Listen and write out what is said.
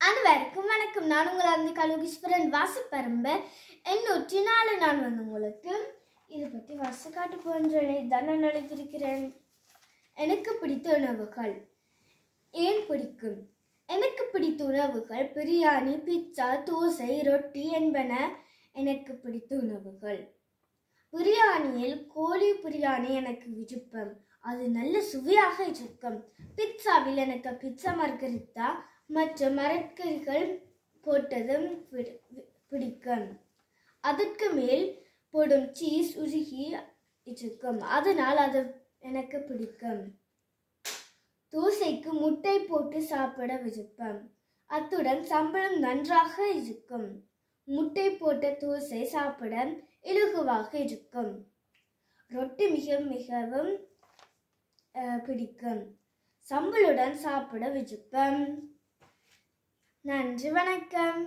அனைவருக்கும் வணக்கம். நான் உங்கள் அந்த கலோகீஸ்வரன் வாசிப்பரம்ப 804. நான் உங்களுக்கு இதை பற்றி வாசிக்காட்டு போன்றேன். இதான் நான் எழுதியிருக்கிறேன். எனக்கு பிடித்த உணவுகள். ஏன் பிடிக்கும்? எனக்கு பிடித்த உணவுகள் பிரியாணி, பிட்சா, தோசை, ரொட்டி என்பன எனக்கு பிடித்த உணவுகள். பிரியாணியில் கோழி பிரியாணி எனக்கு விருப்பம். அது நல்ல சுவையாக இருக்கும். பிட்சாவில் எனக்கு பிட்சா மார்கரிட்டா மற்றும் மரக்கறிகள் போட்டதும் பிடிக்கும். அதற்கு மேல் போடும் சீஸ் உருகி இருக்கும், அதனால் அது எனக்கு பிடிக்கும். தோசைக்கு முட்டை போட்டு சாப்பிட விருப்பம். அத்துடன் சம்பளம் நன்றாக இருக்கும். முட்டை போட்ட தோசை சாப்பிட இலகுவாக இருக்கும். ரொட்டி மிகவும் பிடிக்கும். சம்பளுடன் சாப்பிட விருப்பம். நன்றி, வணக்கம்.